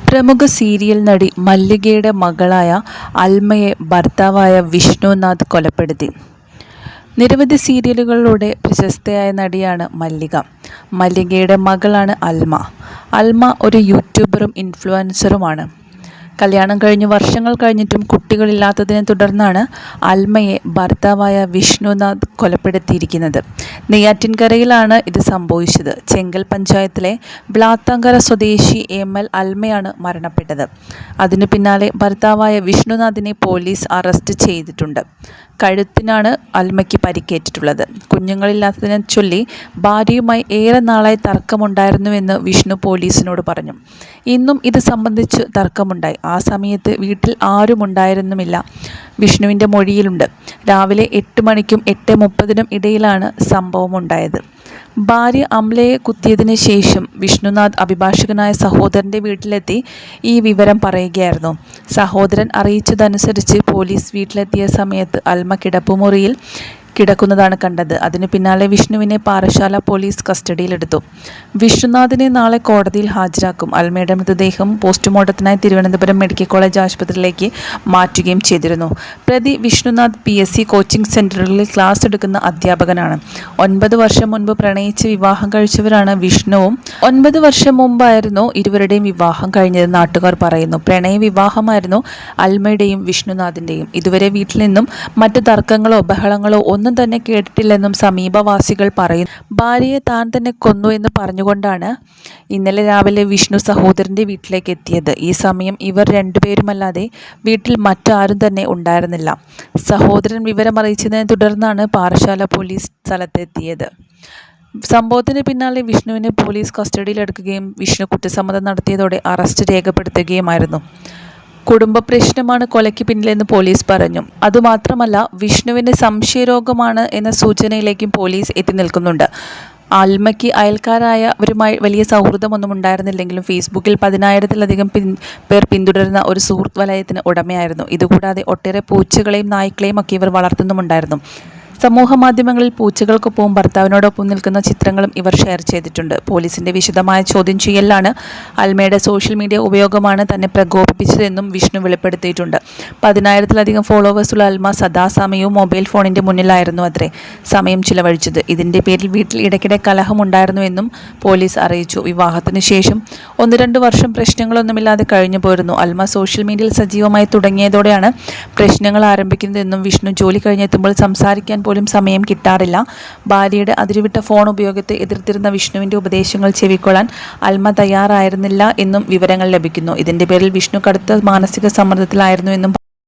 പ്രമുഖ സീരിയൽ നടി മല്ലികയുടെ മകളായ അൽമയെ ഭർത്താവായ വിഷ്ണുനാഥ് കൊലപ്പെടുത്തി. നിരവധി സീരിയലുകളിലൂടെ പ്രശസ്തയായ നടിയാണ് മല്ലിക. മല്ലികയുടെ മകളാണ് അൽമ. അൽമ ഒരു യൂട്യൂബറും ഇൻഫ്ലുവൻസറുമാണ്. കല്യാണം കഴിഞ്ഞ് വർഷങ്ങൾ കഴിഞ്ഞിട്ടും കുട്ടികളില്ലാത്തതിനെ തുടർന്നാണ് അൽമയെ ഭർത്താവായ വിഷ്ണുനാഥ് കൊലപ്പെടുത്തിയിരിക്കുന്നത്. നെയ്യാറ്റിൻകരയിലാണ് ഇത് സംഭവിച്ചത്. ചെങ്കൽ പഞ്ചായത്തിലെ ബ്ലാത്താങ്കര സ്വദേശി എം.എൽ. അൽമയാണ് മരണപ്പെട്ടത്. അതിനു പിന്നാലെ ഭർത്താവായ വിഷ്ണുനാഥിനെ പോലീസ് അറസ്റ്റ് ചെയ്തിട്ടുണ്ട്. കഴുത്തിനാണ് അൽമയ്ക്ക് പരിക്കേറ്റിട്ടുള്ളത്. കുഞ്ഞുങ്ങളില്ലാത്തതിനെ ചൊല്ലി ഭാര്യയുമായി ഏറെ നാളായി തർക്കമുണ്ടായിരുന്നുവെന്ന് വിഷ്ണു പോലീസിനോട് പറഞ്ഞു. ഇന്നും ഇത് സംബന്ധിച്ച് തർക്കമുണ്ടായി. ആ സമയത്ത് വീട്ടിൽ ആരുമുണ്ടായിരുന്നുമില്ല വിഷ്ണുവിൻ്റെ മൊഴിയിലുണ്ട്. രാവിലെ 8 മണിക്കും 8:30 ഇടയിലാണ് സംഭവമുണ്ടായത്. ഭാര്യ അംലയെ കുത്തിയതിന് ശേഷം വിഷ്ണുനാഥ് അഭിഭാഷകനായ സഹോദരൻ്റെ വീട്ടിലെത്തി ഈ വിവരം പറയുകയായിരുന്നു. സഹോദരൻ അറിയിച്ചതനുസരിച്ച് പോലീസ് വീട്ടിലെത്തിയ സമയത്ത് അൽമ കിടപ്പുമുറിയിൽ കിടക്കുന്നതാണ് കണ്ടത്. അതിനു പിന്നാലെ വിഷ്ണുവിനെ പാറശാല പോലീസ് കസ്റ്റഡിയിലെടുത്തു. വിഷ്ണുനാഥിനെ നാളെ കോടതിയിൽ ഹാജരാക്കും. അൽമയുടെ മൃതദേഹം പോസ്റ്റ്മോർട്ടത്തിനായി തിരുവനന്തപുരം മെഡിക്കൽ കോളേജ് ആശുപത്രിയിലേക്ക് മാറ്റുകയും ചെയ്തിരുന്നു. പ്രതി വിഷ്ണുനാഥ് PSC കോച്ചിംഗ് സെൻ്ററിൽ ക്ലാസ് എടുക്കുന്ന അധ്യാപകനാണ്. 9 വർഷം മുൻപ് പ്രണയിച്ച് വിവാഹം കഴിച്ചവരാണ് വിഷ്ണുവും. 9 വർഷം മുമ്പായിരുന്നു ഇരുവരുടെയും വിവാഹം കഴിഞ്ഞത് നാട്ടുകാർ പറയുന്നു. പ്രണയ വിവാഹമായിരുന്നു അൽമയുടെയും വിഷ്ണുനാഥിൻ്റെയും. ഇതുവരെ വീട്ടിൽ നിന്നും മറ്റ് തർക്കങ്ങളോ ബഹളങ്ങളോ ഒന്നും തന്നെ കേട്ടിട്ടില്ലെന്നും സമീപവാസികൾ പറയുന്നു. ഭാര്യയെ താൻ തന്നെ കൊന്നു എന്ന് പറഞ്ഞുകൊണ്ടാണ് ഇന്നലെ രാവിലെ വിഷ്ണു സഹോദരൻ്റെ വീട്ടിലേക്ക് എത്തിയത്. ഈ സമയം ഇവർ രണ്ടുപേരുമല്ലാതെ വീട്ടിൽ മറ്റാരും തന്നെ ഉണ്ടായിരുന്നില്ല. സഹോദരൻ വിവരമറിയിച്ചതിനെ തുടർന്നാണ് പാറശാല പോലീസ് സ്ഥലത്തെത്തിയത്. സംഭവത്തിന് പിന്നാലെ വിഷ്ണുവിനെ പോലീസ് കസ്റ്റഡിയിലെടുക്കുകയും വിഷ്ണു കുറ്റസമ്മതം നടത്തിയതോടെ അറസ്റ്റ് രേഖപ്പെടുത്തുകയുമായിരുന്നു. കുടുംബ പ്രശ്നമാണ് കൊലയ്ക്ക് പിന്നിലെന്ന് പോലീസ് പറഞ്ഞു. അതുമാത്രമല്ല, വിഷ്ണുവിന് സംശയരോഗമാണ് എന്ന സൂചനയിലേക്കും പോലീസ് എത്തി നിൽക്കുന്നുണ്ട്. അൽമയ്ക്ക് അയൽക്കാരായവരുമായി വലിയ സൗഹൃദമൊന്നും ഉണ്ടായിരുന്നില്ലെങ്കിലും ഫേസ്ബുക്കിൽ 10,000-ത്തിലധികം പേർ പിന്തുടരുന്ന ഒരു സുഹൃത്ത് വലയത്തിന് ഉടമയായിരുന്നു. ഇതുകൂടാതെ ഒട്ടേറെ പൂച്ചകളെയും നായ്ക്കളെയും ഒക്കെ ഇവർ വളർത്തുന്നുമുണ്ടായിരുന്നു. സമൂഹ മാധ്യമങ്ങളിൽ പൂച്ചകൾക്കൊപ്പവും ഭർത്താവിനോടൊപ്പം നിൽക്കുന്ന ചിത്രങ്ങളും ഇവർ ഷെയർ ചെയ്തിട്ടുണ്ട്. പോലീസിന്റെ വിശദമായ ചോദ്യം ചെയ്യലാണ് അൽമയുടെ സോഷ്യൽ മീഡിയ ഉപയോഗമാണ് തന്നെ പ്രകോപിപ്പിച്ചതെന്നും വിഷ്ണു വെളിപ്പെടുത്തിയിട്ടുണ്ട്. 10,000-ത്തിലധികം ഫോളോവേഴ്സുള്ള അൽമ സദാസമയവും മൊബൈൽ ഫോണിന്റെ മുന്നിലായിരുന്നു അത്രേ സമയം ചിലവഴിച്ചത്. ഇതിന്റെ പേരിൽ വീട്ടിൽ ഇടയ്ക്കിടെ കലഹമുണ്ടായിരുന്നുവെന്നും പോലീസ് അറിയിച്ചു. വിവാഹത്തിന് ശേഷം 1-2 വർഷം പ്രശ്നങ്ങളൊന്നുമില്ലാതെ കഴിഞ്ഞു പോയിരുന്നു. അൽമ സോഷ്യൽ മീഡിയയിൽ സജീവമായി തുടങ്ങിയതോടെയാണ് പ്രശ്നങ്ങൾ ആരംഭിക്കുന്നതെന്നും വിഷ്ണു ജോലി കഴിഞ്ഞെത്തുമ്പോൾ സംസാരിക്കാൻ പോലും സമയം കിട്ടാറില്ല. ഭാര്യയുടെ അതിരുവിട്ട ഫോൺ ഉപയോഗത്തെ എതിർത്തിരുന്ന വിഷ്ണുവിൻ്റെ ഉപദേശങ്ങൾ ചെവിക്കൊള്ളാൻ അൽമ തയ്യാറായിരുന്നില്ല എന്നും വിവരങ്ങൾ ലഭിക്കുന്നു. ഇതിന്റെ പേരിൽ വിഷ്ണു കടുത്ത മാനസിക സമ്മർദ്ദത്തിലായിരുന്നു എന്നും